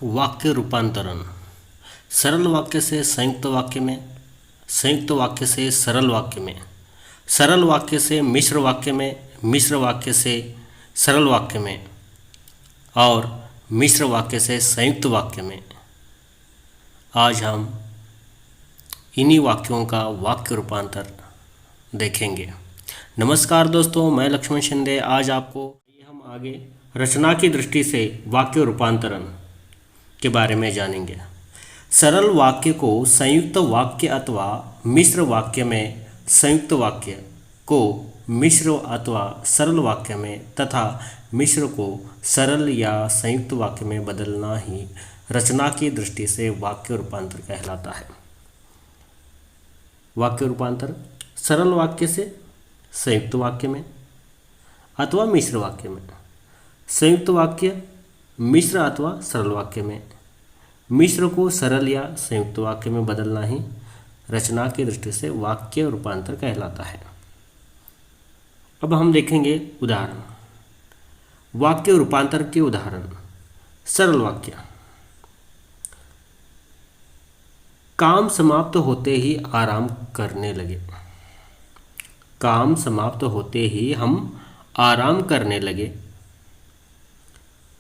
वाक्य रूपांतरण। सरल वाक्य से संयुक्त वाक्य में, संयुक्त वाक्य से सरल वाक्य में, सरल वाक्य से मिश्र वाक्य में, मिश्र वाक्य से सरल वाक्य में और मिश्र वाक्य से संयुक्त वाक्य में। आज हम इन्हीं वाक्यों का वाक्य रूपांतर देखेंगे। नमस्कार दोस्तों, मैं लक्ष्मण शिंदे। आज आपको हम आगे रचना की दृष्टि से वाक्य रूपांतरण के बारे में जानेंगे। सरल वाक्य को संयुक्त वाक्य अथवा मिश्र वाक्य में, संयुक्त वाक्य को मिश्र अथवा सरल वाक्य में तथा मिश्र को सरल या संयुक्त वाक्य में बदलना ही रचना की दृष्टि से वाक्य रूपांतर कहलाता है। वाक्य रूपांतर सरल वाक्य से संयुक्त वाक्य में अथवा मिश्र वाक्य में, संयुक्त वाक्य मिश्र अथवा सरल वाक्य में, मिश्र को सरल या संयुक्त वाक्य में बदलना ही रचना की दृष्टि से वाक्य रूपांतर कहलाता है। अब हम देखेंगे उदाहरण। वाक्य रूपांतर के उदाहरण। सरल वाक्य। काम समाप्त होते ही आराम करने लगे। काम समाप्त होते ही हम आराम करने लगे।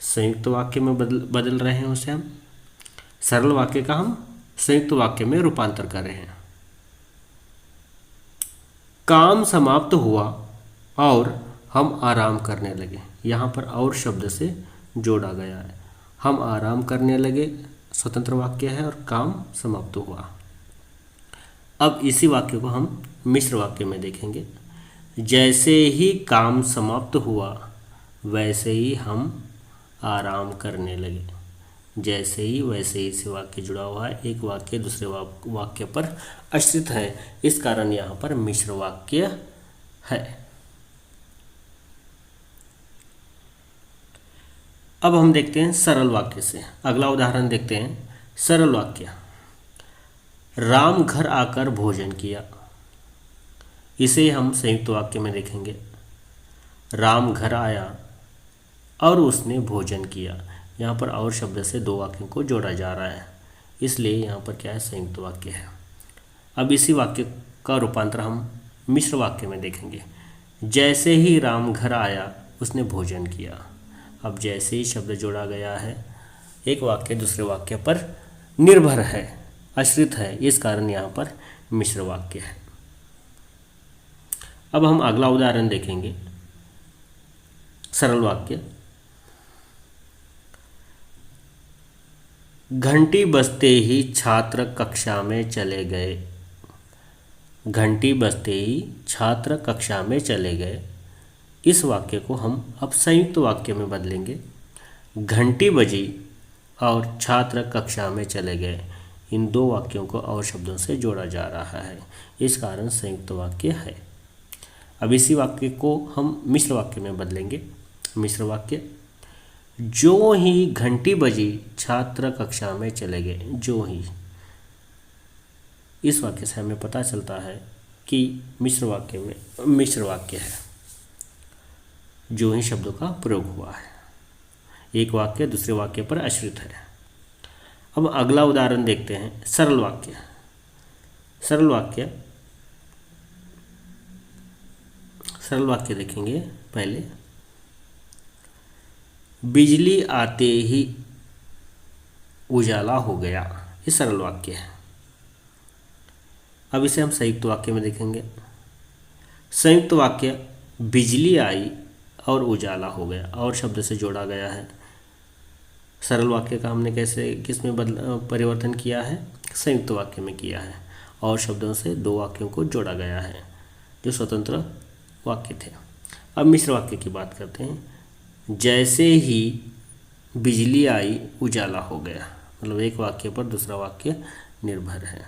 संयुक्त वाक्य में बदल रहे हैं उसे हम। सरल वाक्य का हम संयुक्त वाक्य में रूपांतर कर रहे हैं। काम समाप्त हुआ और हम आराम करने लगे। यहाँ पर और शब्द से जोड़ा गया है। हम आराम करने लगे स्वतंत्र वाक्य है और काम समाप्त हुआ। अब इसी वाक्य को हम मिश्र वाक्य में देखेंगे। जैसे ही काम समाप्त हुआ वैसे ही हम आराम करने लगे। जैसे ही वैसे ही से वाक्य जुड़ा हुआ है। एक वाक्य दूसरे वाक्य पर आश्रित है, इस कारण यहाँ पर मिश्र वाक्य है। अब हम देखते हैं सरल वाक्य से। अगला उदाहरण देखते हैं। सरल वाक्य। राम घर आकर भोजन किया। इसे हम संयुक्त वाक्य में देखेंगे। राम घर आया और उसने भोजन किया। यहाँ पर और शब्द से दो वाक्यों को जोड़ा जा रहा है, इसलिए यहाँ पर क्या है, संयुक्त वाक्य है। अब इसी वाक्य का रूपांतर हम मिश्र वाक्य में देखेंगे। जैसे ही राम घर आया उसने भोजन किया। अब जैसे ही शब्द जोड़ा गया है, एक वाक्य दूसरे वाक्य पर निर्भर है, आश्रित है, इस कारण यहाँ पर मिश्र वाक्य है। अब हम अगला उदाहरण देखेंगे। सरल वाक्य। घंटी बजते ही छात्र कक्षा में चले गए। घंटी बजते ही छात्र कक्षा में चले गए। इस वाक्य को हम अब संयुक्त वाक्य में बदलेंगे। घंटी बजी और छात्र कक्षा में चले गए। इन दो वाक्यों को और शब्दों से जोड़ा जा रहा है, इस कारण संयुक्त वाक्य है। अब इसी वाक्य को हम मिश्र वाक्य में बदलेंगे। मिश्र वाक्य। जो ही घंटी बजी छात्र कक्षा में चले गए। जो ही, इस वाक्य से हमें पता चलता है कि मिश्र वाक्य में मिश्र वाक्य है। जो ही शब्दों का प्रयोग हुआ है, एक वाक्य दूसरे वाक्य पर आश्रित है। अब अगला उदाहरण देखते हैं। सरल वाक्य। सरल वाक्य। सरल वाक्य देखेंगे पहले। बिजली आते ही उजाला हो गया। ये सरल वाक्य है। अब इसे हम संयुक्त वाक्य में देखेंगे। संयुक्त वाक्य। बिजली आई और उजाला हो गया, और शब्द से जोड़ा गया है। सरल वाक्य का हमने कैसे किस में परिवर्तन किया है, संयुक्त वाक्य में किया है, और शब्दों से दो वाक्यों को जोड़ा गया है जो स्वतंत्र वाक्य थे। अब मिश्र वाक्य की बात करते हैं। जैसे ही बिजली आई उजाला हो गया, मतलब एक वाक्य पर दूसरा वाक्य निर्भर है।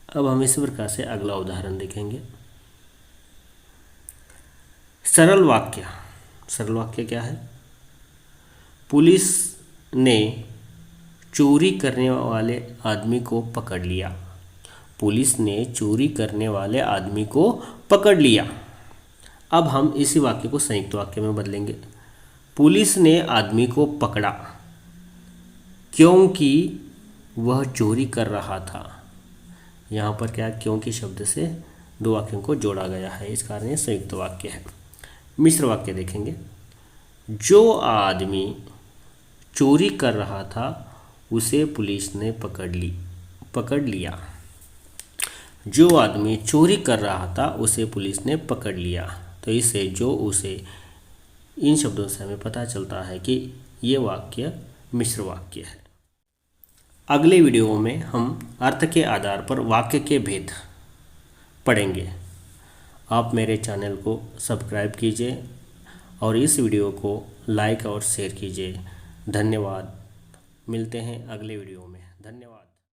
अब हम इसी प्रकार से अगला उदाहरण देखेंगे। सरल वाक्य। सरल वाक्य क्या है। पुलिस ने चोरी करने वाले आदमी को पकड़ लिया। पुलिस ने चोरी करने वाले आदमी को पकड़ लिया। अब हम इसी वाक्य को संयुक्त वाक्य में बदलेंगे। पुलिस ने आदमी को पकड़ा। क्योंकि वह चोरी कर रहा था। यहाँ पर क्या, क्योंकि शब्द से दो वाक्यों को जोड़ा गया है, इस कारण ये संयुक्त वाक्य है। मिश्र वाक्य देखेंगे। जो आदमी चोरी कर रहा था उसे पुलिस ने पकड़ लिया। जो आदमी चोरी कर रहा था उसे पुलिस ने पकड़ लिया। तो इससे जो उसे, इन शब्दों से हमें पता चलता है कि ये वाक्य मिश्र वाक्य है। अगले वीडियो में हम अर्थ के आधार पर वाक्य के भेद पढ़ेंगे। आप मेरे चैनल को सब्सक्राइब कीजिए और इस वीडियो को लाइक और शेयर कीजिए। धन्यवाद। मिलते हैं अगले वीडियो में। धन्यवाद।